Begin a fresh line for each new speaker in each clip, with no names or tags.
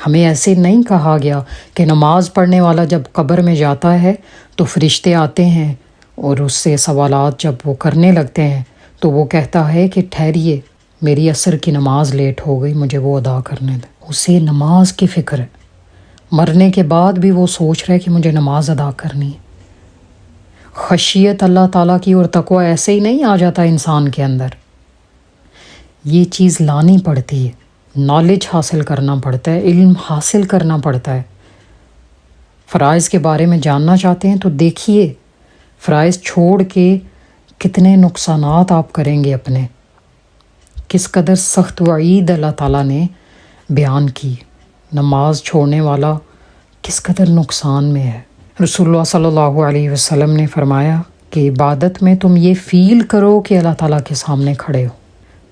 ہمیں ایسے نہیں کہا گیا کہ نماز پڑھنے والا جب قبر میں جاتا ہے تو فرشتے آتے ہیں اور اس سے سوالات جب وہ کرنے لگتے ہیں تو وہ کہتا ہے کہ ٹھہریے، میری عصر کی نماز لیٹ ہو گئی، مجھے وہ ادا کرنے دیں۔ اسے نماز کی فکر ہے، مرنے کے بعد بھی وہ سوچ رہا ہے کہ مجھے نماز ادا کرنی ہے۔ خشیت اللہ تعالیٰ کی اور تقوی ایسے ہی نہیں آ جاتا انسان کے اندر، یہ چیز لانی پڑتی ہے، نالج حاصل کرنا پڑتا ہے، علم حاصل کرنا پڑتا ہے۔ فرائض کے بارے میں جاننا چاہتے ہیں تو دیکھیے فرائض چھوڑ کے کتنے نقصانات آپ کریں گے اپنے، کس قدر سخت وعید اللہ تعالیٰ نے بیان کی۔ نماز چھوڑنے والا کس قدر نقصان میں ہے۔ رسول اللہ صلی اللہ علیہ وسلم نے فرمایا کہ عبادت میں تم یہ فیل کرو کہ اللہ تعالیٰ کے سامنے کھڑے ہو۔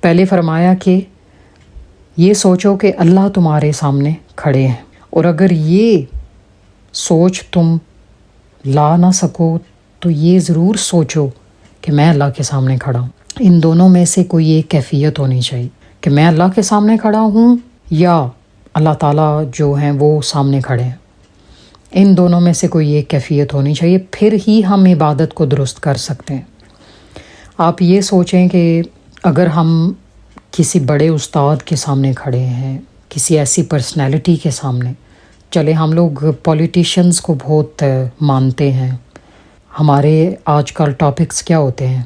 پہلے فرمایا کہ یہ سوچو کہ اللہ تمہارے سامنے کھڑے ہیں، اور اگر یہ سوچ تم لا نہ سکو تو یہ ضرور سوچو کہ میں اللہ کے سامنے کھڑا ہوں۔ ان دونوں میں سے کوئی ایک کیفیت ہونی چاہیے کہ میں اللہ کے سامنے کھڑا ہوں یا اللہ تعالیٰ جو ہیں وہ سامنے کھڑے ہیں۔ ان دونوں میں سے کوئی ایک کیفیت ہونی چاہیے، پھر ہی ہم عبادت کو درست کر سکتے ہیں۔ آپ یہ سوچیں کہ اگر ہم کسی بڑے استاد کے سامنے کھڑے ہیں، کسی ایسی پرسنالٹی کے سامنے، چلے ہم لوگ پولیٹیشنز کو بہت مانتے ہیں، ہمارے آج کل ٹاپکس کیا ہوتے ہیں،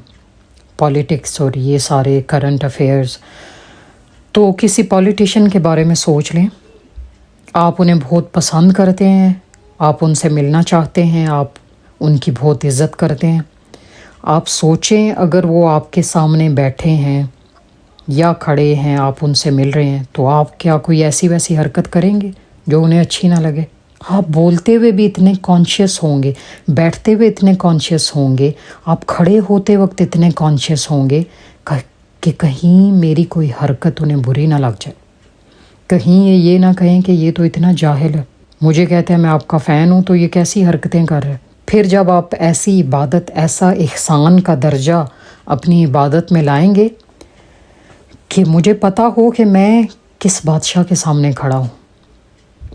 پولیٹکس اور یہ سارے کرنٹ افیئرز، تو کسی پولیٹیشین کے بارے میں سوچ لیں، آپ انہیں بہت پسند کرتے ہیں، آپ ان سے ملنا چاہتے ہیں، آپ ان کی بہت عزت کرتے ہیں۔ آپ سوچیں اگر وہ آپ کے سامنے بیٹھے ہیں یا کھڑے ہیں، آپ ان سے مل رہے ہیں، تو آپ کیا کوئی ایسی ویسی حرکت کریں گے جو انہیں اچھی نہ لگے؟ آپ بولتے ہوئے بھی اتنے کانشیس ہوں گے، بیٹھتے ہوئے اتنے کانشیس ہوں گے، آپ کھڑے ہوتے وقت اتنے کانشیس ہوں گے کہ کہیں میری کوئی حرکت انہیں بری نہ لگ جائے، کہیں یہ نہ کہیں کہ یہ تو اتنا جاہل ہے، مجھے کہتے ہیں میں آپ کا فین ہوں تو یہ کیسی حرکتیں کر رہے ہیں۔ پھر جب آپ ایسی عبادت، ایسا احسان کا درجہ اپنی عبادت میں لائیں گے کہ مجھے پتہ ہو کہ میں کس بادشاہ کے سامنے کھڑا ہوں،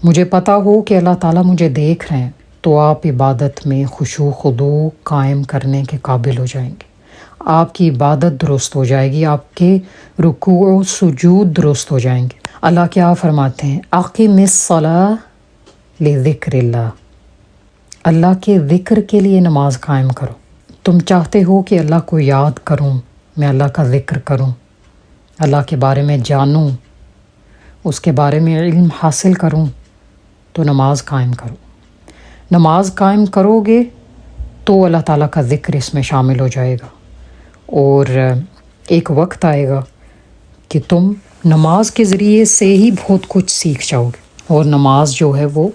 مجھے پتہ ہو کہ اللہ تعالیٰ مجھے دیکھ رہے ہیں، تو آپ عبادت میں خشوع خضوع قائم کرنے کے قابل ہو جائیں گے، آپ کی عبادت درست ہو جائے گی، آپ کے رکوع و سجود درست ہو جائیں گے۔ اللہ کیا فرماتے ہیں؟ اقم الصلاۃ لذکر اللہ، اللہ کے ذکر کے لیے نماز قائم کرو۔ تم چاہتے ہو کہ اللہ کو یاد کروں، میں اللہ کا ذکر کروں، اللہ کے بارے میں جانوں، اس کے بارے میں علم حاصل کروں، تو نماز قائم کرو۔ نماز قائم کرو گے تو اللہ تعالیٰ کا ذکر اس میں شامل ہو جائے گا، اور ایک وقت آئے گا کہ تم نماز کے ذریعے سے ہی بہت کچھ سیکھ جاؤ گے، اور نماز جو ہے وہ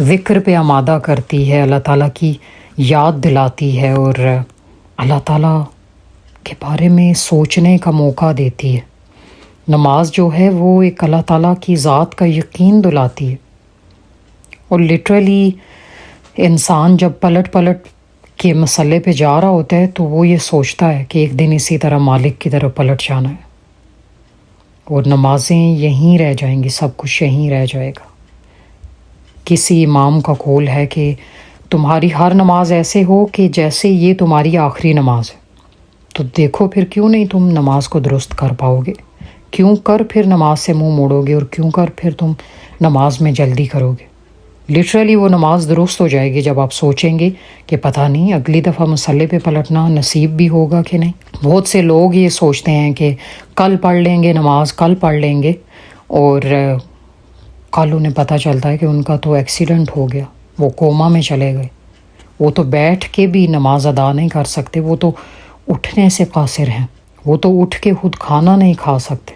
ذکر پہ آمادہ کرتی ہے، اللہ تعالیٰ کی یاد دلاتی ہے، اور اللہ تعالیٰ کے بارے میں سوچنے کا موقع دیتی ہے۔ نماز جو ہے وہ ایک اللہ تعالیٰ کی ذات کا یقین دلاتی ہے، اور لٹرلی انسان جب پلٹ پلٹ کے مسئلے پہ جا رہا ہوتا ہے تو وہ یہ سوچتا ہے کہ ایک دن اسی طرح مالک کی طرف پلٹ جانا ہے، اور نمازیں یہیں رہ جائیں گی، سب کچھ یہیں رہ جائے گا۔ کسی امام کا قول ہے کہ تمہاری ہر نماز ایسے ہو کہ جیسے یہ تمہاری آخری نماز ہے، تو دیکھو پھر کیوں نہیں تم نماز کو درست کر پاؤ گے، کیوں کر پھر نماز سے منہ موڑو گے، اور کیوں کر پھر تم نماز میں جلدی کرو گے۔ لٹرلی وہ نماز درست ہو جائے گی جب آپ سوچیں گے کہ پتہ نہیں اگلی دفعہ مسئلے پہ پلٹنا نصیب بھی ہوگا کہ نہیں۔ بہت سے لوگ یہ سوچتے ہیں کہ کل پڑھ لیں گے نماز، کل پڑھ لیں گے، اور کل انہیں پتہ چلتا ہے کہ ان کا تو ایکسیڈنٹ ہو گیا، وہ کوما میں چلے گئے، وہ تو بیٹھ کے بھی نماز ادا نہیں کر سکتے، وہ تو اٹھنے سے قاصر ہیں، وہ تو اٹھ کے خود کھانا نہیں کھا سکتے۔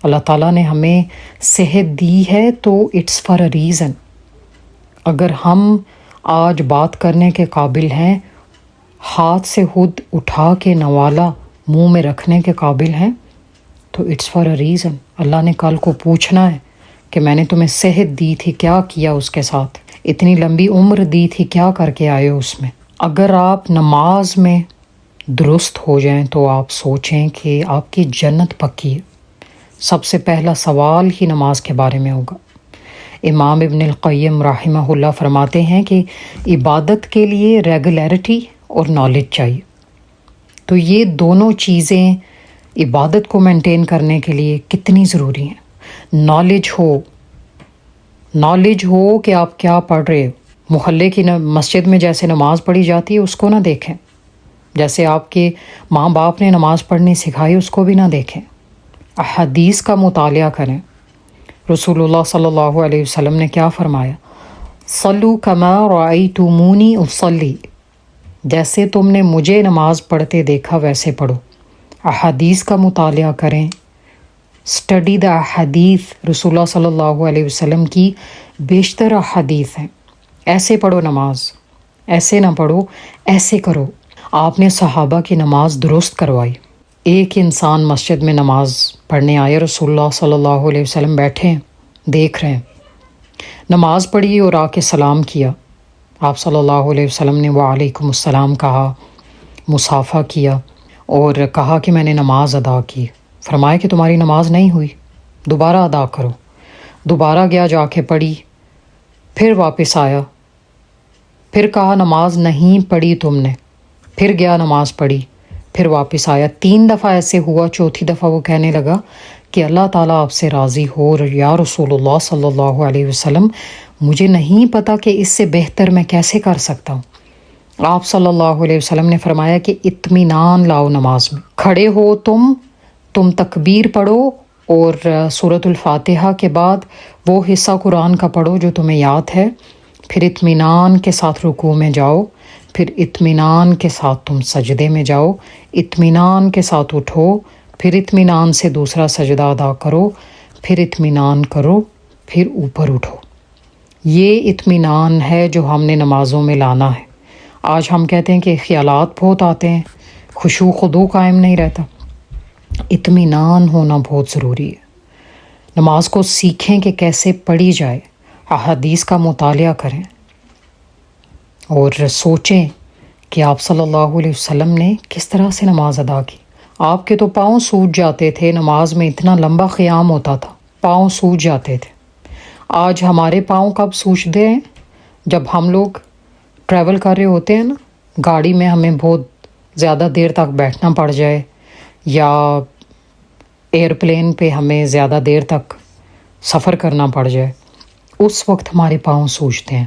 اللہ تعالیٰ نے ہمیں صحت دی ہے تو اٹس فار اے ریزن۔ اگر ہم آج بات کرنے کے قابل ہیں، ہاتھ سے خود اٹھا کے نوالا منہ میں رکھنے کے قابل ہیں، تو اٹس فار اے ریزن۔ اللہ نے کل کو پوچھنا ہے کہ میں نے تمہیں صحت دی تھی، کیا کیا اس کے ساتھ؟ اتنی لمبی عمر دی تھی، کیا کر کے آئے ہو اس میں؟ اگر آپ نماز میں درست ہو جائیں تو آپ سوچیں کہ آپ کی جنت پکی ہے۔ سب سے پہلا سوال ہی نماز کے بارے میں ہوگا۔ امام ابن القیم رحمہ اللہ فرماتے ہیں کہ عبادت کے لیے ریگولیرٹی اور نالج چاہیے. تو یہ دونوں چیزیں عبادت کو مینٹین کرنے کے لیے کتنی ضروری ہیں. نالج ہو کہ آپ کیا پڑھ رہے ہو. محلے کی مسجد میں جیسے نماز پڑھی جاتی ہے اس کو نہ دیکھیں، جیسے آپ کے ماں باپ نے نماز پڑھنی سکھائی اس کو بھی نہ دیکھیں. احادیث کا مطالعہ کریں. رسول اللہ صلی اللہ علیہ وسلم نے کیا فرمایا؟ صلو کما رأیتمونی اصلی، جیسے تم نے مجھے نماز پڑھتے دیکھا ویسے پڑھو. احادیث کا مطالعہ کریں. اسٹڈی دا احادیث. رسول اللہ صلی اللہ علیہ وسلم کی بیشتر احادیث ہیں. ایسے پڑھو نماز، ایسے نہ پڑھو، ایسے کرو. آپ نے صحابہ کی نماز درست کروائی. ایک انسان مسجد میں نماز پڑھنے آئے، رسول اللہ صلی اللہ علیہ وسلم بیٹھے ہیں، دیکھ رہے ہیں. نماز پڑھی اور آ کے سلام کیا. آپ صلی اللہ علیہ وسلم نے وعلیکم السلام کہا، مصافحہ کیا اور کہا کہ میں نے نماز ادا کی. فرمایا کہ تمہاری نماز نہیں ہوئی، دوبارہ ادا کرو. دوبارہ گیا، جا کے پڑھی، پھر واپس آیا، پھر کہا نماز نہیں پڑھی تم نے. پھر گیا، نماز پڑھی، پھر واپس آیا. 3 دفعہ ایسے ہوا. چوتھی دفعہ وہ کہنے لگا کہ اللہ تعالیٰ آپ سے راضی ہو اور یا رسول اللہ صلی اللہ علیہ وسلم مجھے نہیں پتہ کہ اس سے بہتر میں کیسے کر سکتا ہوں. آپ صلی اللہ علیہ وسلم نے فرمایا کہ اطمینان لاؤ نماز میں. کھڑے ہو تم تکبیر پڑھو اور سورۃ الفاتحہ کے بعد وہ حصہ قرآن کا پڑھو جو تمہیں یاد ہے. پھر اطمینان کے ساتھ رکوع میں جاؤ، پھر اطمینان کے ساتھ تم سجدے میں جاؤ، اطمینان کے ساتھ اٹھو، پھر اطمینان سے دوسرا سجدہ ادا کرو، پھر اطمینان کرو، پھر اوپر اٹھو. یہ اطمینان ہے جو ہم نے نمازوں میں لانا ہے. آج ہم کہتے ہیں کہ خیالات بہت آتے ہیں، خشوع خضوع قائم نہیں رہتا. اطمینان ہونا بہت ضروری ہے. نماز کو سیکھیں کہ کیسے پڑھی جائے. احادیث کا مطالعہ کریں اور سوچیں کہ آپ صلی اللہ علیہ وسلم نے کس طرح سے نماز ادا کی. آپ کے تو پاؤں سوج جاتے تھے، نماز میں اتنا لمبا قیام ہوتا تھا، پاؤں سوج جاتے تھے. آج ہمارے پاؤں کب سوجتے ہیں؟ جب ہم لوگ ٹریول کر رہے ہوتے ہیں نا، گاڑی میں ہمیں بہت زیادہ دیر تک بیٹھنا پڑ جائے، یا ایئرپلین پہ ہمیں زیادہ دیر تک سفر کرنا پڑ جائے، اس وقت ہمارے پاؤں سوجتے ہیں.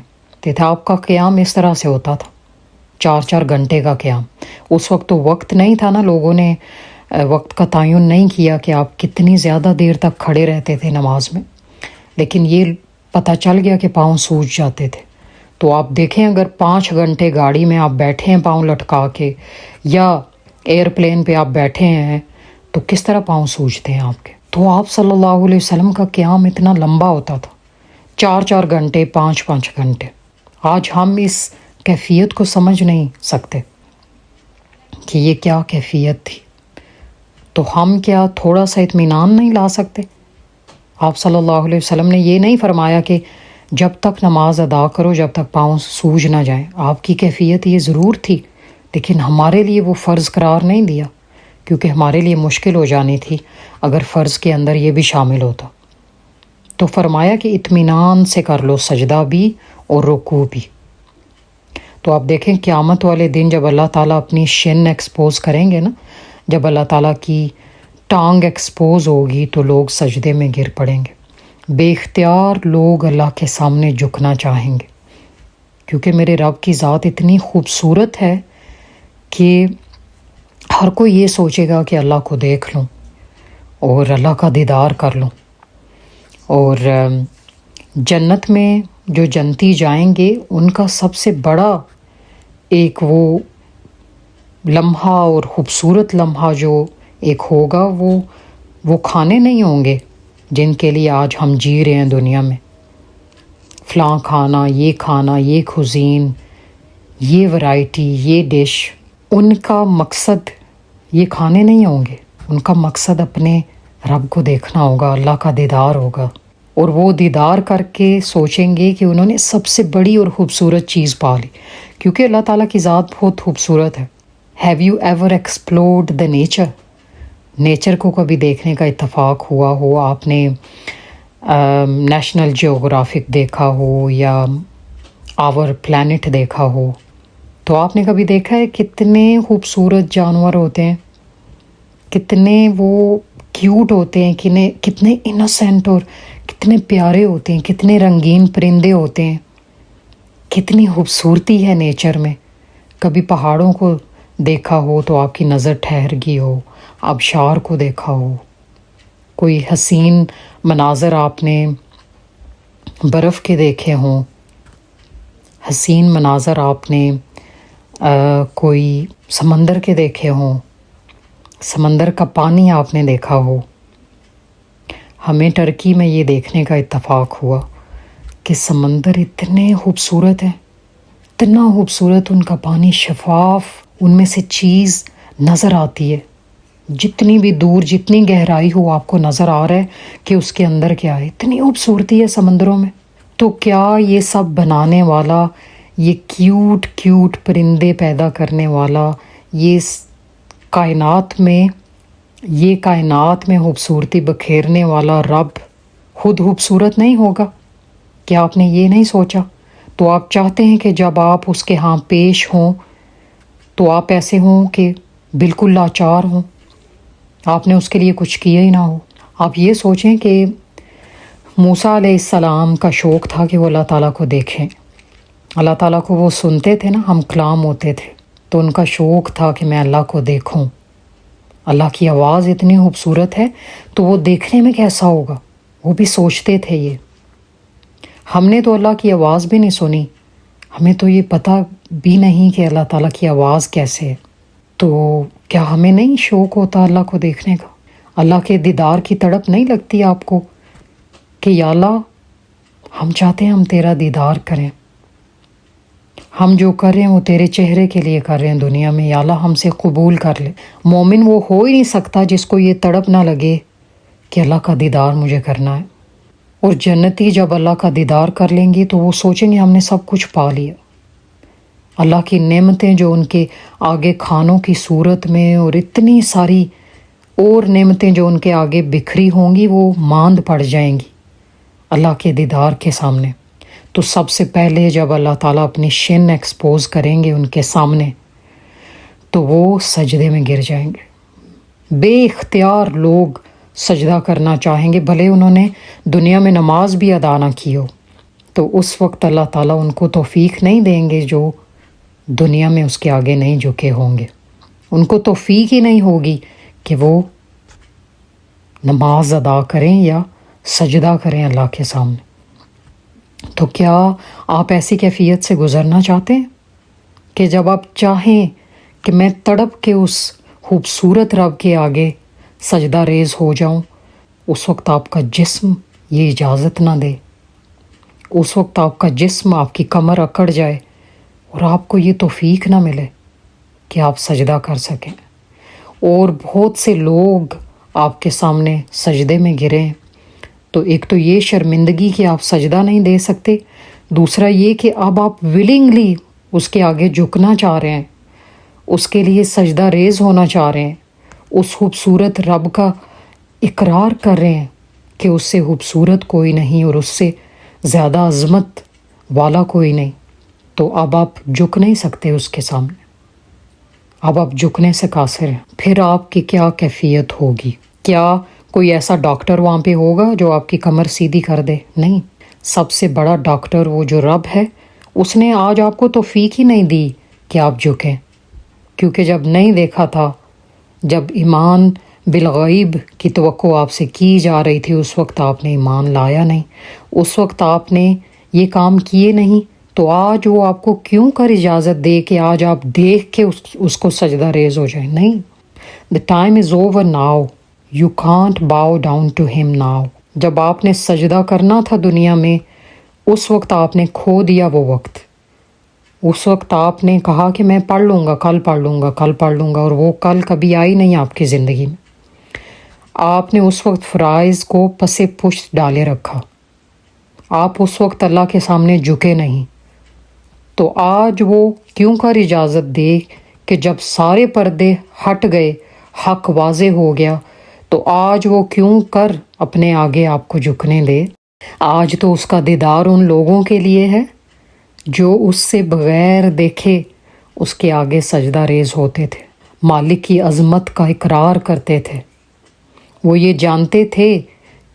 آپ کا قیام اس طرح سے ہوتا تھا، 4 گھنٹے کا قیام. اس وقت تو وقت نہیں تھا نا، لوگوں نے وقت کا تعین نہیں کیا کہ آپ کتنی زیادہ دیر تک کھڑے رہتے تھے نماز میں. لیکن یہ پتہ چل گیا کہ پاؤں سوج جاتے تھے. تو آپ دیکھیں اگر 5 گھنٹے گاڑی میں آپ بیٹھے ہیں پاؤں لٹکا کے، یا ایئرپلین پہ آپ بیٹھے ہیں، تو کس طرح پاؤں سوجتے ہیں آپ کے. تو آپ صلی اللہ علیہ وسلم کا قیام اتنا لمبا ہوتا تھا، 4 گھنٹے، 5 گھنٹے. آج ہم اس کیفیت کو سمجھ نہیں سکتے کہ یہ کیا کیفیت تھی. تو ہم کیا تھوڑا سا اطمینان نہیں لا سکتے؟ آپ صلی اللہ علیہ وسلم نے یہ نہیں فرمایا کہ جب تک نماز ادا کرو جب تک پاؤں سوج نہ جائیں. آپ کی کیفیت یہ ضرور تھی، لیکن ہمارے لیے وہ فرض قرار نہیں دیا، کیونکہ ہمارے لیے مشکل ہو جانی تھی اگر فرض کے اندر یہ بھی شامل ہوتا. تو فرمایا کہ اطمینان سے کر لو سجدہ بھی اور رکوع بھی. تو آپ دیکھیں قیامت والے دن جب اللہ تعالیٰ اپنی شن ایکسپوز کریں گے نا، جب اللہ تعالیٰ کی ٹانگ ایکسپوز ہوگی تو لوگ سجدے میں گر پڑیں گے. بے اختیار لوگ اللہ کے سامنے جھکنا چاہیں گے، کیونکہ میرے رب کی ذات اتنی خوبصورت ہے کہ ہر کوئی یہ سوچے گا کہ اللہ کو دیکھ لوں اور اللہ کا دیدار کر لوں. اور جنت میں جو جنتی جائیں گے ان کا سب سے بڑا ایک وہ لمحہ اور خوبصورت لمحہ جو ایک ہوگا، وہ کھانے نہیں ہوں گے جن کے لیے آج ہم جی رہے ہیں دنیا میں. فلاں کھانا، یہ کھوزین، یہ ورائٹی، یہ ڈش. ان کا مقصد یہ کھانے نہیں ہوں گے، ان کا مقصد اپنے رب کو دیکھنا ہوگا، اللہ کا دیدار ہوگا. اور وہ دیدار کر کے سوچیں گے کہ انہوں نے سب سے بڑی اور خوبصورت چیز پا لی، کیونکہ اللہ تعالیٰ کی ذات بہت خوبصورت ہے. Have you ever explored the nature? Nature کو کبھی دیکھنے کا اتفاق ہوا ہو؟ آپ نے نیشنل جیوگرافک دیکھا ہو یا آور پلانٹ دیکھا ہو، تو آپ نے کبھی دیکھا ہے کتنے خوبصورت جانور ہوتے ہیں، کتنے وہ کیوٹ ہوتے ہیں، کتنے انوسینٹ اور کتنے پیارے ہوتے ہیں، کتنے رنگین پرندے ہوتے ہیں، کتنی خوبصورتی ہے نیچر میں۔ کبھی پہاڑوں کو دیکھا ہو تو آپ کی نظر ٹھہر گئی ہو، آبشار کو دیکھا ہو، کوئی حسین مناظر آپ نے برف کے دیکھے ہوں، حسین مناظر آپ نے کوئی سمندر کے دیکھے ہوں، سمندر کا پانی آپ نے دیکھا ہو۔ ہمیں ٹرکی میں یہ دیکھنے کا اتفاق ہوا کہ سمندر اتنے خوبصورت ہیں، اتنا خوبصورت، ان کا پانی شفاف، ان میں سے چیز نظر آتی ہے، جتنی بھی دور، جتنی گہرائی ہو آپ کو نظر آ رہا ہے کہ اس کے اندر کیا ہے۔ اتنی خوبصورتی ہے سمندروں میں۔ تو کیا یہ سب بنانے والا، یہ کیوٹ کیوٹ پرندے پیدا کرنے والا، یہ کائنات میں خوبصورتی بکھیرنے والا رب خود خوبصورت نہیں ہوگا؟ کیا آپ نے یہ نہیں سوچا؟ تو آپ چاہتے ہیں کہ جب آپ اس کے ہاں پیش ہوں تو آپ ایسے ہوں کہ بالکل لاچار ہوں، آپ نے اس کے لیے کچھ کیا ہی نہ ہو۔ آپ یہ سوچیں کہ موسیٰ علیہ السلام کا شوق تھا کہ وہ اللہ تعالیٰ کو دیکھیں، اللہ تعالیٰ کو وہ سنتے تھے نا، ہم کلام ہوتے تھے، تو ان کا شوق تھا کہ میں اللہ کو دیکھوں۔ اللہ کی آواز اتنی خوبصورت ہے تو وہ دیکھنے میں کیسا ہوگا، وہ بھی سوچتے تھے یہ۔ ہم نے تو اللہ کی آواز بھی نہیں سنی، ہمیں تو یہ پتہ بھی نہیں کہ اللہ تعالیٰ کی آواز کیسے ہے، تو کیا ہمیں نہیں شوق ہوتا اللہ کو دیکھنے کا؟ اللہ کے دیدار کی تڑپ نہیں لگتی آپ کو کہ یا اللہ ہم چاہتے ہیں ہم تیرا دیدار کریں، ہم جو کر رہے ہیں وہ تیرے چہرے کے لیے کر رہے ہیں دنیا میں، یا اللہ ہم سے قبول کر لے۔ مومن وہ ہو ہی نہیں سکتا جس کو یہ تڑپ نہ لگے کہ اللہ کا دیدار مجھے کرنا ہے۔ اور جنتی جب اللہ کا دیدار کر لیں گے تو وہ سوچیں گے ہم نے سب کچھ پا لیا۔ اللہ کی نعمتیں جو ان کے آگے کھانوں کی صورت میں، اور اتنی ساری اور نعمتیں جو ان کے آگے بکھری ہوں گی، وہ ماند پڑ جائیں گی اللہ کے دیدار کے سامنے۔ تو سب سے پہلے جب اللہ تعالیٰ اپنی شن ایکسپوز کریں گے ان کے سامنے، تو وہ سجدے میں گر جائیں گے۔ بے اختیار لوگ سجدہ کرنا چاہیں گے، بھلے انہوں نے دنیا میں نماز بھی ادا نہ کی ہو، تو اس وقت اللہ تعالیٰ ان کو توفیق نہیں دیں گے جو دنیا میں اس کے آگے نہیں جھکے ہوں گے۔ ان کو توفیق ہی نہیں ہوگی کہ وہ نماز ادا کریں یا سجدہ کریں اللہ کے سامنے۔ تو کیا آپ ایسی کیفیت سے گزرنا چاہتے ہیں کہ جب آپ چاہیں کہ میں تڑپ کے اس خوبصورت رب کے آگے سجدہ ریز ہو جاؤں، اس وقت آپ کا جسم یہ اجازت نہ دے، اس وقت آپ کا جسم، آپ کی کمر اکڑ جائے اور آپ کو یہ توفیق نہ ملے کہ آپ سجدہ کر سکیں، اور بہت سے لوگ آپ کے سامنے سجدے میں گریں، تو ایک تو یہ شرمندگی کہ آپ سجدہ نہیں دے سکتے، دوسرا یہ کہ اب آپ ولنگلی اس کے آگے جھکنا چاہ رہے ہیں، اس کے لیے سجدہ ریز ہونا چاہ رہے ہیں، اس خوبصورت رب کا اقرار کر رہے ہیں کہ اس سے خوبصورت کوئی نہیں اور اس سے زیادہ عظمت والا کوئی نہیں، تو اب آپ جھک نہیں سکتے اس کے سامنے، اب آپ جھکنے سے قاصر ہیں۔ پھر آپ کی کیا کیفیت ہوگی؟ کیا کوئی ایسا ڈاکٹر وہاں پہ ہوگا جو آپ کی کمر سیدھی کر دے؟ نہیں، سب سے بڑا ڈاکٹر وہ جو رب ہے، اس نے آج آپ کو توفیق ہی نہیں دی کہ آپ جھکیں، کیونکہ جب نہیں دیکھا تھا، جب ایمان بالغیب کی توقع آپ سے کی جا رہی تھی، اس وقت آپ نے ایمان لایا نہیں، اس وقت آپ نے یہ کام کیے نہیں، تو آج وہ آپ کو کیوں کر اجازت دے کہ آج آپ دیکھ کے اس کو سجدہ ریز ہو جائیں؟ نہیں، the time is over now, you can't bow down to him now۔ جب آپ نے سجدہ کرنا تھا دنیا میں، اس وقت آپ نے کھو دیا وہ وقت، اس وقت آپ نے کہا کہ میں پڑھ لوں گا، کل پڑھ لوں گا، کل پڑھ لوں گا، اور وہ کل کبھی آئی نہیں آپ کی زندگی میں۔ آپ نے اس وقت فرائض کو پس پشت ڈالے رکھا، آپ اس وقت اللہ کے سامنے جھکے نہیں، تو آج وہ کیوں کر اجازت دے کہ جب سارے پردے ہٹ گئے، حق واضح ہو گیا، تو آج وہ کیوں کر اپنے آگے آپ کو جھکنے دے؟ آج تو اس کا دیدار ان لوگوں کے لیے ہے جو اس سے بغیر دیکھے اس کے آگے سجدہ ریز ہوتے تھے، مالک کی عظمت کا اقرار کرتے تھے۔ وہ یہ جانتے تھے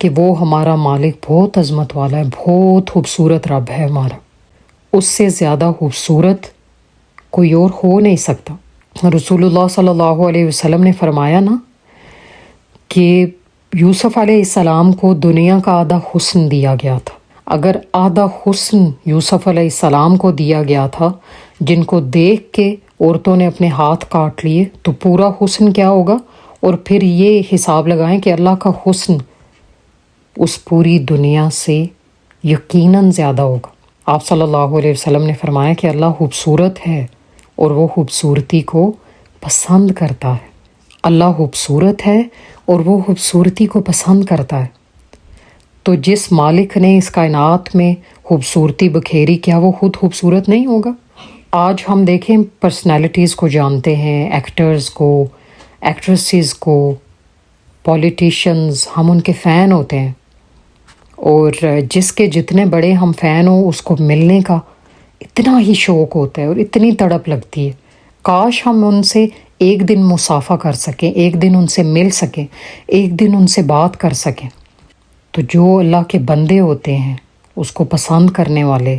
کہ وہ ہمارا مالک بہت عظمت والا ہے، بہت خوبصورت رب ہے ہمارا، اس سے زیادہ خوبصورت کوئی اور ہو نہیں سکتا۔ رسول اللہ صلی اللہ علیہ وسلم نے فرمایا نا کہ یوسف علیہ السلام کو دنیا کا آدھا حسن دیا گیا تھا۔ اگر آدھا حسن یوسف علیہ السلام کو دیا گیا تھا جن کو دیکھ کے عورتوں نے اپنے ہاتھ کاٹ لیے، تو پورا حسن کیا ہوگا؟ اور پھر یہ حساب لگائیں کہ اللہ کا حسن اس پوری دنیا سے یقیناً زیادہ ہوگا۔ آپ صلی اللہ علیہ وسلم نے فرمایا کہ اللہ خوبصورت ہے اور وہ خوبصورتی کو پسند کرتا ہے۔ اللہ خوبصورت ہے اور وہ خوبصورتی کو پسند کرتا ہے۔ تو جس مالک نے اس کائنات میں خوبصورتی بکھیری، کیا وہ خود خوبصورت نہیں ہوگا؟ آج ہم دیکھیں پرسنالٹیز کو جانتے ہیں، ایکٹرز کو، ایکٹریسز کو، پولیٹیشنز، ہم ان کے فین ہوتے ہیں، اور جس کے جتنے بڑے ہم فین ہوں اس کو ملنے کا اتنا ہی شوق ہوتا ہے اور اتنی تڑپ لگتی ہے، کاش ہم ان سے ایک دن مصافحہ کر سکیں، ایک دن ان سے مل سکیں، ایک دن ان سے بات کر سکیں۔ تو جو اللہ کے بندے ہوتے ہیں، اس کو پسند کرنے والے،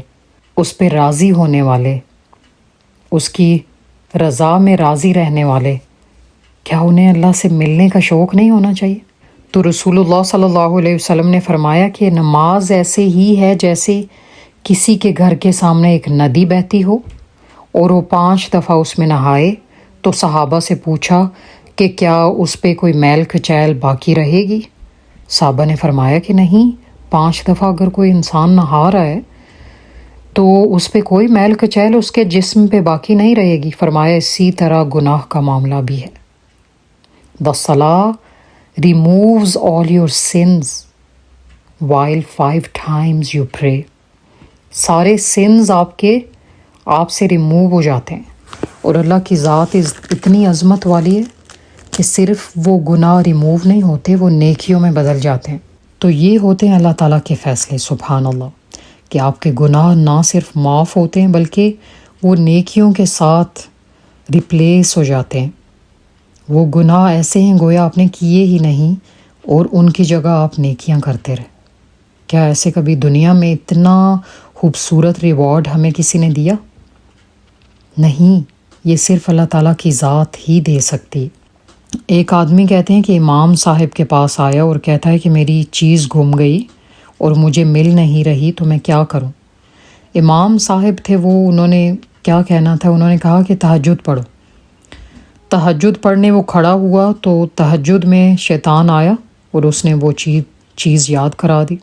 اس پہ راضی ہونے والے، اس کی رضا میں راضی رہنے والے، کیا انہیں اللہ سے ملنے کا شوق نہیں ہونا چاہیے؟ تو رسول اللہ صلی اللہ علیہ وسلم نے فرمایا کہ نماز ایسے ہی ہے جیسے کسی کے گھر کے سامنے ایک ندی بہتی ہو اور وہ 5 دفعہ اس میں نہائے، تو صحابہ سے پوچھا کہ کیا اس پہ کوئی میل کچیل باقی رہے گی؟ صحابہ نے فرمایا کہ نہیں، 5 دفعہ اگر کوئی انسان نہا رہا ہے تو اس پہ کوئی میل کچیل اس کے جسم پہ باقی نہیں رہے گی۔ فرمایا اسی طرح گناہ کا معاملہ بھی ہے۔ The salah removes all your sins while 5 times you pray۔ سارے سنز آپ سے ریموو ہو جاتے ہیں، اور اللہ کی ذات اتنی عظمت والی ہے کہ صرف وہ گناہ ریموو نہیں ہوتے، وہ نیکیوں میں بدل جاتے ہیں۔ تو یہ ہوتے ہیں اللہ تعالیٰ کے فیصلے، سبحان اللہ، کہ آپ کے گناہ نہ صرف معاف ہوتے ہیں بلکہ وہ نیکیوں کے ساتھ ریپلیس ہو جاتے ہیں۔ وہ گناہ ایسے ہیں گویا آپ نے کیے ہی نہیں، اور ان کی جگہ آپ نیکیاں کرتے رہے۔ کیا ایسے کبھی دنیا میں اتنا خوبصورت ریوارڈ ہمیں کسی نے دیا؟ نہیں، یہ صرف اللہ تعالیٰ کی ذات ہی دے سکتی۔ ایک آدمی کہتے ہیں کہ امام صاحب کے پاس آیا اور کہتا ہے کہ میری چیز گم گئی اور مجھے مل نہیں رہی، تو میں کیا کروں؟ امام صاحب تھے وہ، انہوں نے کیا کہنا تھا؟ انہوں نے کہا کہ تہجد پڑھو۔ تہجد پڑھنے وہ کھڑا ہوا تو تہجد میں شیطان آیا اور اس نے وہ چیز یاد کرا دی۔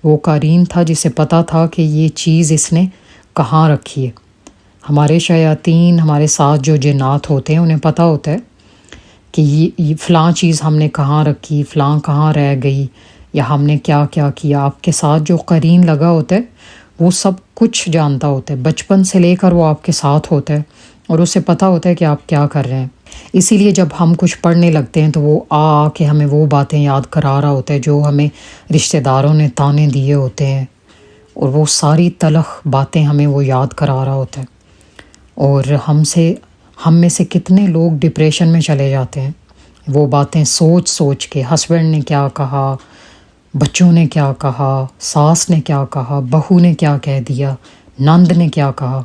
وہ قارین تھا جسے پتہ تھا کہ یہ چیز اس نے کہاں رکھی ہے۔ ہمارے شیاطین، ہمارے ساتھ جو جنات ہوتے ہیں، انہیں پتہ ہوتا ہے کہ یہ فلاں چیز ہم نے کہاں رکھی، فلاں کہاں رہ گئی، یا ہم نے کیا کیا کیا۔ آپ کے ساتھ جو قرین لگا ہوتا ہے وہ سب کچھ جانتا ہوتا ہے، بچپن سے لے کر وہ آپ کے ساتھ ہوتا ہے اور اسے پتہ ہوتا ہے کہ آپ کیا کر رہے ہیں۔ اسی لیے جب ہم کچھ پڑھنے لگتے ہیں تو وہ آ کے ہمیں وہ باتیں یاد کرا رہا ہوتا ہے جو ہمیں رشتہ داروں نے تانے دیے ہوتے ہیں، اور وہ ساری تلخ باتیں ہمیں وہ یاد کرا رہا ہوتا ہے۔ اور ہم میں سے کتنے لوگ ڈپریشن میں چلے جاتے ہیں وہ باتیں سوچ کے، ہسبینڈ نے کیا کہا، بچوں نے کیا کہا، ساس نے کیا کہا، بہو نے کیا کہہ دیا، نند نے کیا کہا۔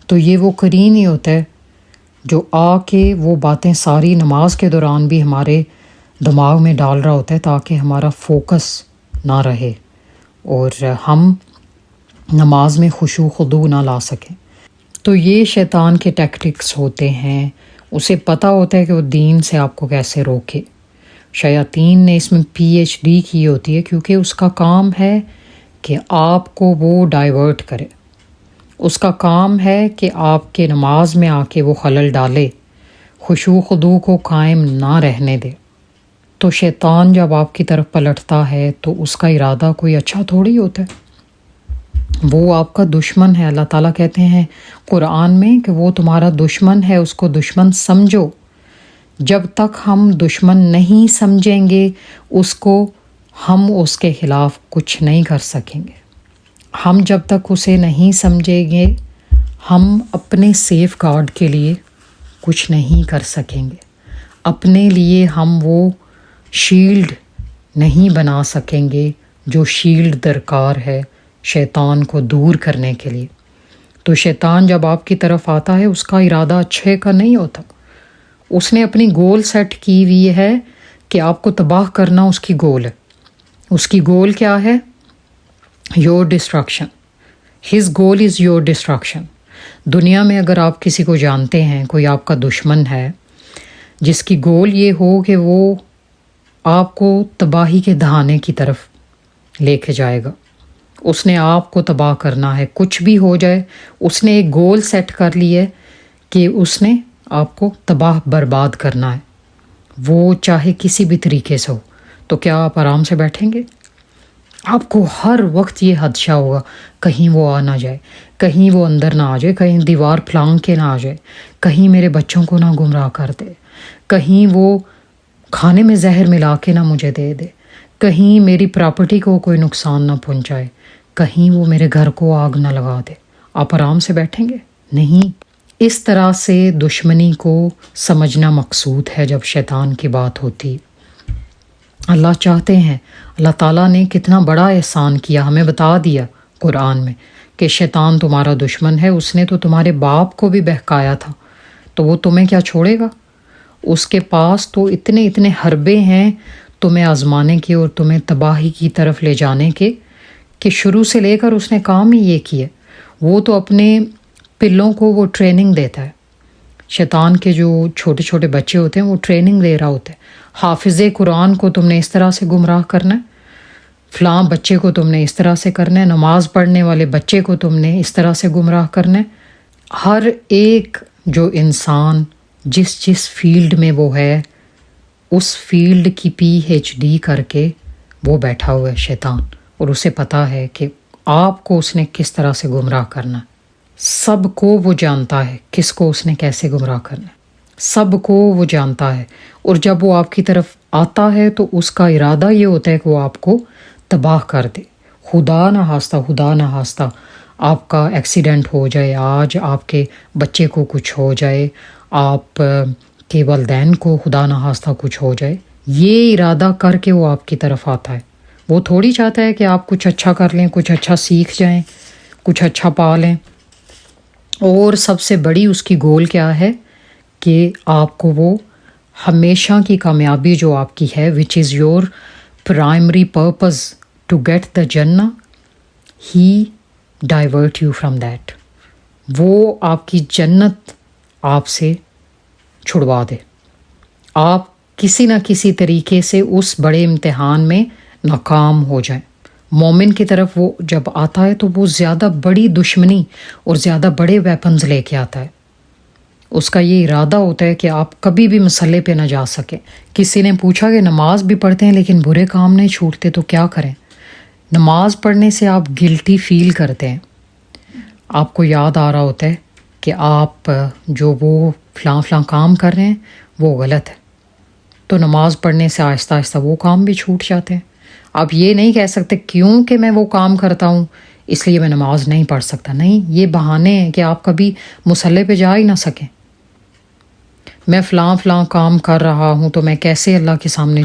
تو یہ وہ قرین ہی ہوتا ہے جو آ کے وہ باتیں ساری نماز کے دوران بھی ہمارے دماغ میں ڈال رہا ہوتا ہے تاکہ ہمارا فوکس نہ رہے اور ہم نماز میں خشوع خضوع نہ لا سکیں۔ تو یہ شیطان کے ٹیکٹکس ہوتے ہیں، اسے پتہ ہوتا ہے کہ وہ دین سے آپ کو کیسے روکے۔ شیاطین نے اس میں PhD کی ہوتی ہے کیونکہ اس کا کام ہے کہ آپ کو وہ ڈائیورٹ کرے، اس کا کام ہے کہ آپ کے نماز میں آ کے وہ خلل ڈالے، خشوع خضوع کو قائم نہ رہنے دے۔ تو شیطان جب آپ کی طرف پلٹتا ہے تو اس کا ارادہ کوئی اچھا تھوڑی ہوتا ہے، وہ آپ کا دشمن ہے۔ اللہ تعالیٰ کہتے ہیں قرآن میں کہ وہ تمہارا دشمن ہے، اس کو دشمن سمجھو، جب تک ہم دشمن نہیں سمجھیں گے اس کو، ہم اس کے خلاف کچھ نہیں کر سکیں گے۔ ہم جب تک اسے نہیں سمجھیں گے ہم اپنے سیف گارڈ کے لیے کچھ نہیں کر سکیں گے۔ اپنے لیے ہم وہ شیلڈ نہیں بنا سکیں گے جو شیلڈ درکار ہے شیطان کو دور کرنے کے لیے۔ تو شیطان جب آپ کی طرف آتا ہے اس کا ارادہ اچھے کا نہیں ہوتا، اس نے اپنی گول سیٹ کی ہوئی ہے کہ آپ کو تباہ کرنا اس کی گول ہے۔ اس کی گول کیا ہے؟ Your destruction. His goal is your destruction. دنیا میں اگر آپ کسی کو جانتے ہیں، کوئی آپ کا دشمن ہے جس کی گول یہ ہو کہ وہ آپ کو تباہی کے دہانے کی طرف لے کے جائے گا، اس نے آپ کو تباہ کرنا ہے، کچھ بھی ہو جائے، اس نے ایک گول سیٹ کر لی ہے کہ اس نے آپ کو تباہ برباد کرنا ہے، وہ چاہے کسی بھی طریقے سے ہو، تو کیا آپ آرام سے بیٹھیں گے؟ آپ کو ہر وقت یہ خدشہ ہوگا کہیں وہ آ نہ جائے، کہیں وہ اندر نہ آ جائے، کہیں دیوار پھلانگ کے نہ آ جائے، کہیں میرے بچوں کو نہ گمراہ کر دے، کہیں وہ کھانے میں زہر ملا کے نہ مجھے دے دے، کہیں میری پراپرٹی کو کوئی نقصان نہ پہنچائے، کہیں وہ میرے گھر کو آگ نہ لگا دے۔ آپ آرام سے بیٹھیں گے؟ نہیں۔ اس طرح سے دشمنی کو سمجھنا مقصود ہے جب شیطان کی بات ہوتی۔ اللہ چاہتے ہیں، اللہ تعالیٰ نے کتنا بڑا احسان کیا، ہمیں بتا دیا قرآن میں کہ شیطان تمہارا دشمن ہے، اس نے تو تمہارے باپ کو بھی بہکایا تھا، تو وہ تمہیں کیا چھوڑے گا؟ اس کے پاس تو اتنے اتنے حربے ہیں تمہیں آزمانے کے اور تمہیں تباہی کی طرف لے جانے کے، کہ شروع سے لے کر اس نے کام ہی یہ کیا۔ وہ تو اپنے پلوں کو وہ ٹریننگ دیتا ہے، شیطان کے جو چھوٹے چھوٹے بچے ہوتے ہیں وہ ٹریننگ دے رہا ہوتا ہے، حافظ قرآن کو تم نے اس طرح سے گمراہ کرنا ہے، فلاں بچے کو تم نے اس طرح سے کرنا ہے، نماز پڑھنے والے بچے کو تم نے اس طرح سے گمراہ کرنا ہے۔ ہر ایک جو انسان جس فیلڈ میں وہ ہے اس فیلڈ کی PhD کر کے وہ بیٹھا ہوا ہے شیطان، اور اسے پتہ ہے کہ آپ کو اس نے کس طرح سے گمراہ کرنا ہے۔ سب کو وہ جانتا ہے کس کو اس نے کیسے گمراہ کرنا ہے، سب کو وہ جانتا ہے، اور جب وہ آپ کی طرف آتا ہے تو اس کا ارادہ یہ ہوتا ہے کہ وہ آپ کو تباہ کر دے۔ خدا نہ خواستہ آپ کا ایکسیڈنٹ ہو جائے، آج آپ کے بچے کو کچھ ہو جائے، آپ کے والدین کو خدا نہ خواستہ کچھ ہو جائے، یہ ارادہ کر کے وہ آپ کی طرف آتا ہے۔ وہ تھوڑی چاہتا ہے کہ آپ کچھ اچھا کر لیں، کچھ اچھا سیکھ جائیں، کچھ اچھا پا لیں۔ اور سب سے بڑی اس کی گول کیا ہے کہ آپ کو وہ ہمیشہ کی کامیابی جو آپ کی ہے which is your primary purpose to get the Jannah, he divert you from that، وہ آپ کی جنت آپ سے چھڑوا دے، آپ کسی نہ کسی طریقے سے اس بڑے امتحان میں ناکام ہو جائیں۔ مومن کی طرف وہ جب آتا ہے تو وہ زیادہ بڑی دشمنی اور زیادہ بڑے ویپنز لے کے آتا ہے، اس کا یہ ارادہ ہوتا ہے کہ آپ کبھی بھی مسئلے پہ نہ جا سکیں۔ کسی نے پوچھا کہ نماز بھی پڑھتے ہیں لیکن برے کام نہیں چھوٹتے تو کیا کریں؟ نماز پڑھنے سے آپ گلٹی فیل کرتے ہیں، آپ کو یاد آ رہا ہوتا ہے کہ آپ جو وہ فلاں کام کر رہے ہیں وہ غلط ہے، تو نماز پڑھنے سے آہستہ آہستہ وہ کام بھی چھوٹ جاتے ہیں۔ آپ یہ نہیں کہہ سکتے کیونکہ میں وہ کام کرتا ہوں اس لیے میں نماز نہیں پڑھ سکتا، نہیں، یہ بہانے ہیں کہ آپ کبھی مصلے پہ جا ہی نہ سکیں۔ میں فلاں کام کر رہا ہوں تو میں کیسے اللہ کے سامنے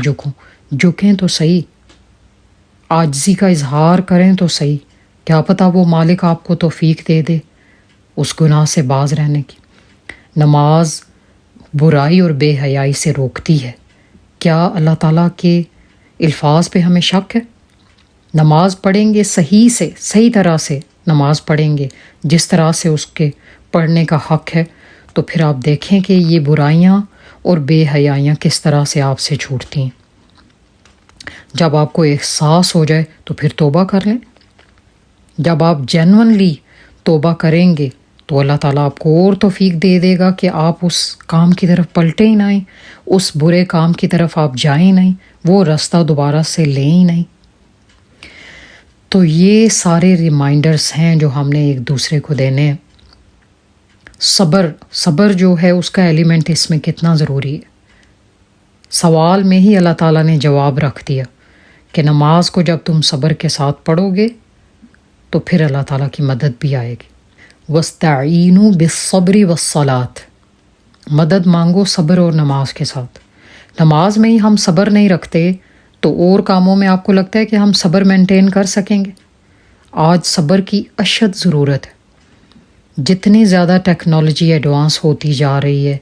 جھکیں تو صحیح، عاجزی کا اظہار کریں تو صحیح، کیا پتہ وہ مالک آپ کو توفیق دے دے اس گناہ سے باز رہنے کی۔ نماز برائی اور بے حیائی سے روکتی ہے۔ کیا اللہ تعالیٰ کے الفاظ پہ ہمیں شک ہے؟ نماز پڑھیں گے صحیح طرح سے نماز پڑھیں گے جس طرح سے اس کے پڑھنے کا حق ہے، تو پھر آپ دیکھیں کہ یہ برائیاں اور بے حیائیاں کس طرح سے آپ سے چھوٹتی ہیں۔ جب آپ کو احساس ہو جائے تو پھر توبہ کر لیں۔ جب آپ جینونلی توبہ کریں گے تو اللہ تعالیٰ آپ کو اور توفیق دے دے گا کہ آپ اس کام کی طرف پلٹیں ہی نہیں، اس برے کام کی طرف آپ جائیں نہیں، وہ رستہ دوبارہ سے لیں ہی نہیں۔ تو یہ سارے ریمائنڈرز ہیں جو ہم نے ایک دوسرے کو دینے ہیں۔ صبر جو ہے اس کا ایلیمنٹ اس میں کتنا ضروری ہے۔ سوال میں ہی اللہ تعالیٰ نے جواب رکھ دیا کہ نماز کو جب تم صبر کے ساتھ پڑھو گے تو پھر اللہ تعالیٰ کی مدد بھی آئے گی۔ وَاسْتَعِینُوا بِالصَّبْرِ وَالصَّلَاةِ، مدد مانگو صبر اور نماز کے ساتھ۔ نماز میں ہی ہم صبر نہیں رکھتے تو اور کاموں میں آپ کو لگتا ہے کہ ہم صبر مینٹین کر سکیں گے؟ آج صبر کی اشد ضرورت ہے۔ جتنی زیادہ ٹیکنالوجی ایڈوانس ہوتی جا رہی ہے،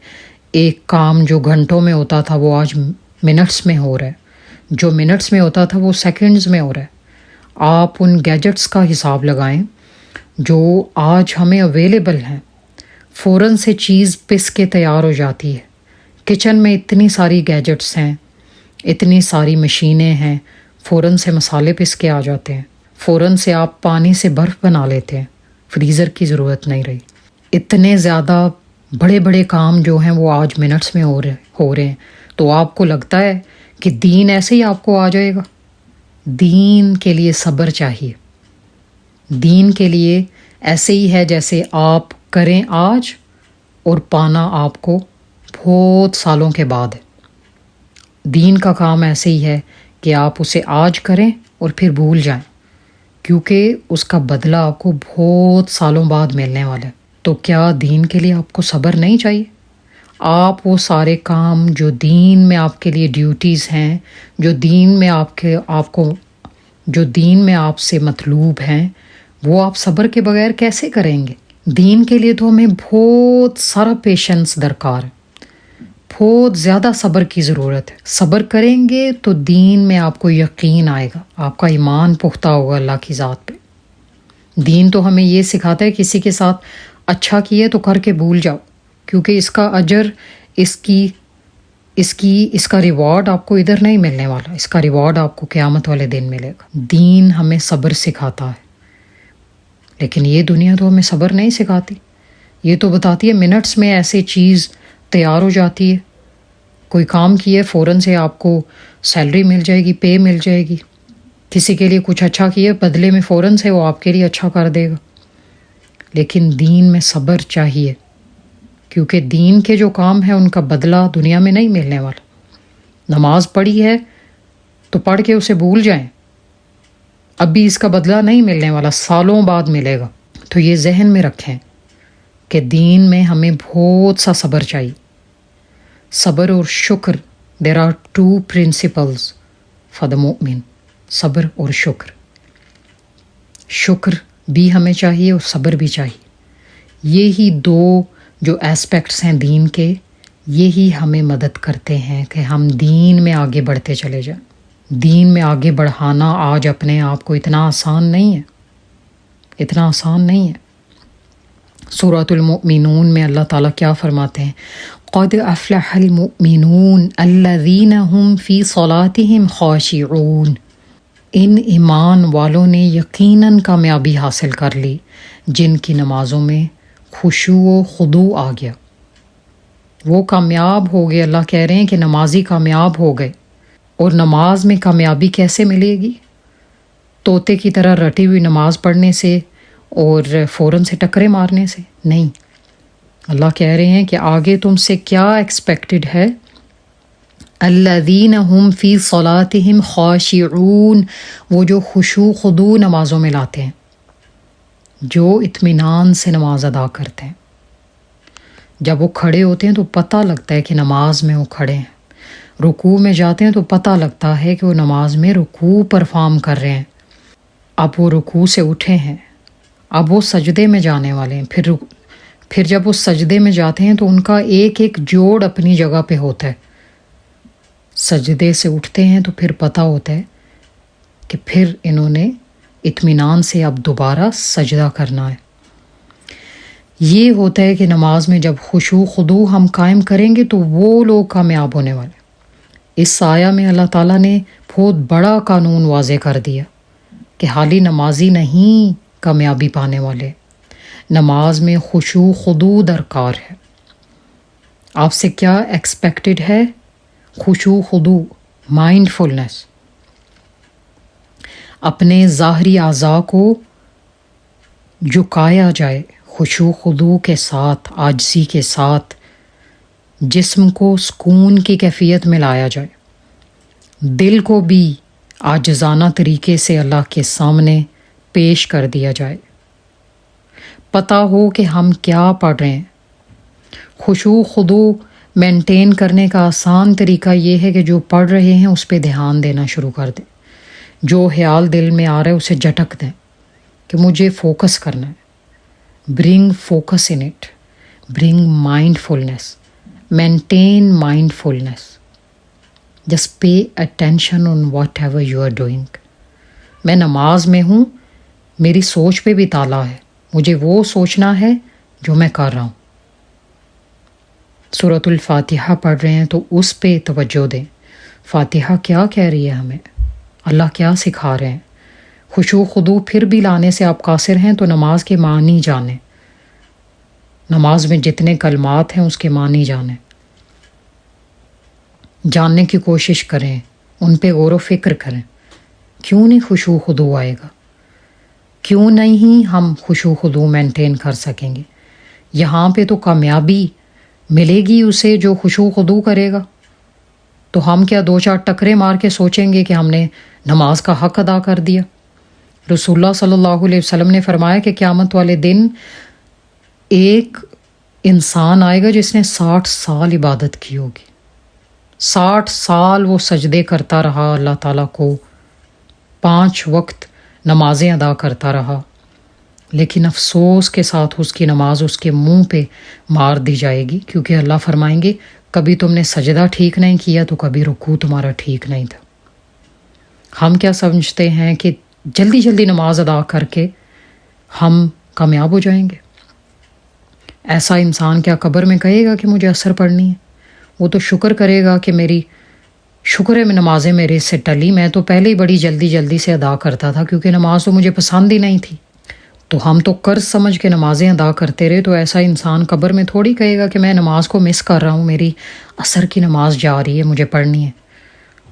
ایک کام جو گھنٹوں میں ہوتا تھا وہ آج منٹس میں ہو رہا ہے، جو منٹس میں ہوتا تھا وہ سیکنڈز میں ہو رہا ہے۔ آپ ان گیجٹس کا حساب لگائیں جو آج ہمیں اویلیبل ہیں، فوراً سے چیز پس کے تیار ہو جاتی ہے۔ کچن میں اتنی ساری گیجٹس ہیں، اتنی ساری مشینیں ہیں، فوراً سے مسالے پس کے آ جاتے ہیں، فوراً سے آپ پانی سے برف بنا لیتے ہیں، فریزر کی ضرورت نہیں رہی۔ اتنے زیادہ بڑے بڑے کام جو ہیں وہ آج منٹس میں ہو رہے ہیں، تو آپ کو لگتا ہے کہ دین ایسے ہی آپ کو آ جائے گا؟ دین کے لیے صبر چاہیے۔ دین کے لیے ایسے ہی ہے جیسے آپ کریں آج اور پانا آپ کو بہت سالوں کے بعد ہے۔ دین کا کام ایسے ہی ہے کہ آپ اسے آج کریں اور پھر بھول جائیں، کیونکہ اس کا بدلہ آپ کو بہت سالوں بعد ملنے والا ہے۔ تو کیا دین کے لیے آپ کو صبر نہیں چاہیے؟ آپ وہ سارے کام جو دین میں آپ کے لیے ڈیوٹیز ہیں، جو دین میں آپ سے مطلوب ہیں، وہ آپ صبر کے بغیر کیسے کریں گے؟ دین کے لیے تو ہمیں بہت سارا پیشنس درکار ہے، بہت زیادہ صبر کی ضرورت ہے۔ صبر کریں گے تو دین میں آپ کو یقین آئے گا، آپ کا ایمان پختہ ہوگا اللہ کی ذات پہ۔ دین تو ہمیں یہ سکھاتا ہے کسی کے ساتھ اچھا کیے تو کر کے بھول جاؤ، کیونکہ اس کا اجر، اس کا ریوارڈ آپ کو ادھر نہیں ملنے والا، اس کا ریوارڈ آپ کو قیامت والے دن ملے گا۔ دین ہمیں صبر سکھاتا ہے، لیکن یہ دنیا تو ہمیں صبر نہیں سکھاتی۔ یہ تو بتاتی ہے منٹس میں ایسے چیز تیار ہو جاتی ہے، کوئی کام کیے فوراً سے آپ کو سیلری مل جائے گی، پے مل جائے گی۔ کسی کے لیے کچھ اچھا کیے، بدلے میں فوراً سے وہ آپ کے لیے اچھا کر دے گا۔ لیکن دین میں صبر چاہیے، کیونکہ دین کے جو کام ہیں ان کا بدلہ دنیا میں نہیں ملنے والا۔ نماز پڑھی ہے تو پڑھ کے اسے بھول جائیں، اب بھی اس کا بدلہ نہیں ملنے والا، سالوں بعد ملے گا۔ تو یہ ذہن میں رکھیں کہ دین میں ہمیں بہت سا صبر چاہیے۔ صبر اور شکر، there are 2 principles for the mu'min، صبر اور شکر۔ شکر بھی ہمیں چاہیے اور صبر بھی چاہیے۔ یہی 2 جو ایسپیکٹس ہیں دین کے، یہی ہمیں مدد کرتے ہیں کہ ہم دین میں آگے بڑھتے چلے جائیں۔ دین میں آگے بڑھانا آج اپنے آپ کو اتنا آسان نہیں ہے۔ سورۃ المؤمنون میں اللہ تعالیٰ کیا فرماتے ہیں؟ قد افلح المؤمنون الذین هم فی صلاتهم خاشعون، ان ایمان والوں نے یقیناً کامیابی حاصل کر لی جن کی نمازوں میں خشوع و خضوع آ گیا۔ وہ کامیاب ہو گئے۔ اللہ کہہ رہے ہیں کہ نمازی کامیاب ہو گئے۔ اور نماز میں کامیابی کیسے ملے گی؟ طوطے کی طرح رٹی ہوئی نماز پڑھنے سے اور فوراً سے ٹکرے مارنے سے نہیں۔ اللہ کہہ رہے ہیں کہ آگے تم سے کیا ایکسپیکٹڈ ہے؟ الذین هم فی صلاتهم خاشعون، وہ جو خشوع خضوع نمازوں میں لاتے ہیں، جو اطمینان سے نماز ادا کرتے ہیں۔ جب وہ کھڑے ہوتے ہیں تو پتہ لگتا ہے کہ نماز میں وہ کھڑے ہیں۔ رکوع میں جاتے ہیں تو پتہ لگتا ہے کہ وہ نماز میں رکوع پرفارم کر رہے ہیں۔ اب وہ رکوع سے اٹھے ہیں، اب وہ سجدے میں جانے والے ہیں۔ پھر جب وہ سجدے میں جاتے ہیں تو ان کا ایک ایک جوڑ اپنی جگہ پہ ہوتا ہے۔ سجدے سے اٹھتے ہیں تو پھر پتہ ہوتا ہے کہ پھر انہوں نے اطمینان سے اب دوبارہ سجدہ کرنا ہے۔ یہ ہوتا ہے کہ نماز میں جب خشوع خضوع ہم قائم کریں گے تو وہ لوگ کامیاب ہونے والے۔ اس آیہ میں اللہ تعالیٰ نے بہت بڑا قانون واضح کر دیا کہ حالی نمازی نہیں کامیابی پانے والے، نماز میں خشوع خضوع درکار ہے۔ آپ سے کیا ایکسپیکٹڈ ہے؟ خشوع خضوع، مائنڈ فلنس، اپنے ظاہری اعضاء کو جھکایا جائے خشوع خضوع کے ساتھ، عاجزی کے ساتھ، جسم کو سکون کی کیفیت میں لایا جائے، دل کو بھی عاجزانہ طریقے سے اللہ کے سامنے پیش کر دیا جائے، پتہ ہو کہ ہم کیا پڑھ رہے ہیں۔ خشوع خضوع مینٹین کرنے کا آسان طریقہ یہ ہے کہ جو پڑھ رہے ہیں اس پہ دھیان دینا شروع کر دیں، جو خیال دل میں آ رہا ہے اسے جھٹک دیں کہ مجھے فوکس کرنا ہے۔ Bring focus in it, bring mindfulness, maintain mindfulness, just pay attention on whatever you are doing. میں نماز میں ہوں، میری سوچ پہ بھی تالا ہے، مجھے وہ سوچنا ہے جو میں کر رہا ہوں۔ سورۃ الفاتحہ پڑھ رہے ہیں تو اس پہ توجہ دیں، فاتحہ کیا کہہ رہی ہے ہمیں، اللہ کیا سکھا رہے ہیں۔ خشوع خضوع پھر بھی لانے سے آپ قاصر ہیں تو نماز کے معنی جانیں، نماز میں جتنے کلمات ہیں اس کے معنی جانیں، جاننے کی کوشش کریں، ان پہ غور و فکر کریں۔ کیوں نہیں خشوع خضوع آئے گا؟ کیوں نہیں ہم خشوع خضوع مینٹین کر سکیں گے؟ یہاں پہ تو کامیابی ملے گی اسے جو خشوع خضوع کرے گا۔ تو ہم کیا دو چار ٹکرے مار کے سوچیں گے کہ ہم نے نماز کا حق ادا کر دیا؟ رسول اللہ صلی اللہ علیہ وسلم نے فرمایا کہ قیامت والے دن ایک انسان آئے گا جس نے 60 سال عبادت کی ہوگی، 60 سال وہ سجدے کرتا رہا اللہ تعالیٰ کو، 5 وقت نمازیں ادا کرتا رہا، لیکن افسوس کے ساتھ اس کی نماز اس کے منہ پہ مار دی جائے گی، کیونکہ اللہ فرمائیں گے کبھی تم نے سجدہ ٹھیک نہیں کیا تو کبھی رکوع تمہارا ٹھیک نہیں تھا۔ ہم کیا سمجھتے ہیں کہ جلدی جلدی نماز ادا کر کے ہم کامیاب ہو جائیں گے؟ ایسا انسان کیا قبر میں کہے گا کہ مجھے عصر پڑھنی ہے؟ وہ تو شکر کرے گا کہ میری شکر ہے میں نمازیں میرے سے ٹلی، میں تو پہلے ہی بڑی جلدی جلدی سے ادا کرتا تھا کیونکہ نماز تو مجھے پسند ہی نہیں تھی۔ تو ہم تو قرض سمجھ کے نمازیں ادا کرتے رہے، تو ایسا انسان قبر میں تھوڑی کہے گا کہ میں نماز کو مس کر رہا ہوں، میری عصر کی نماز جا رہی ہے، مجھے پڑھنی ہے۔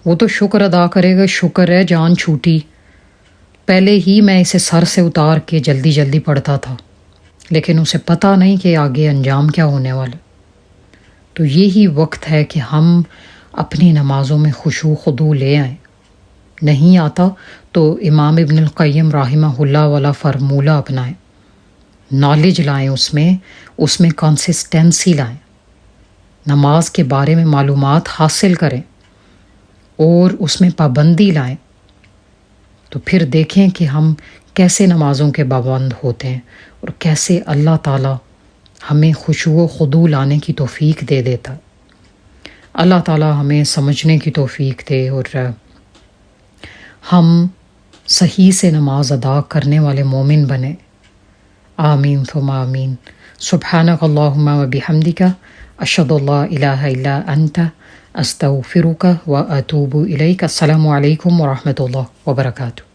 وہ تو شکر ادا کرے گا، شکر ہے جان چھوٹی، پہلے ہی میں اسے سر سے اتار کے جلدی جلدی پڑھتا تھا، لیکن اسے پتہ نہیں کہ آگے انجام کیا ہونے والا۔ تو یہی وقت ہے کہ ہم اپنی نمازوں میں خشوع خضوع لے آئیں۔ نہیں آتا تو امام ابن القیم رحمہ اللہ والا فارمولہ اپنائیں، نالج لائیں، اس میں کنسسٹنسی لائیں، نماز کے بارے میں معلومات حاصل کریں اور اس میں پابندی لائیں، تو پھر دیکھیں کہ ہم کیسے نمازوں کے پابند ہوتے ہیں اور کیسے اللہ تعالیٰ ہمیں خشوع و خضوع لانے کی توفیق دے دیتا۔ اللہ تعالیٰ ہمیں سمجھنے کی توفیق دے اور ہم صحیح سے نماز ادا کرنے والے مومن بنیں۔ آمین ثم آمین۔ سبحانک اللہم و بحمدک، اشہد ان لا الہ الا انت، استغفرک و اتوب الیک۔ السلام علیکم ورحمۃ اللہ وبرکاتہ۔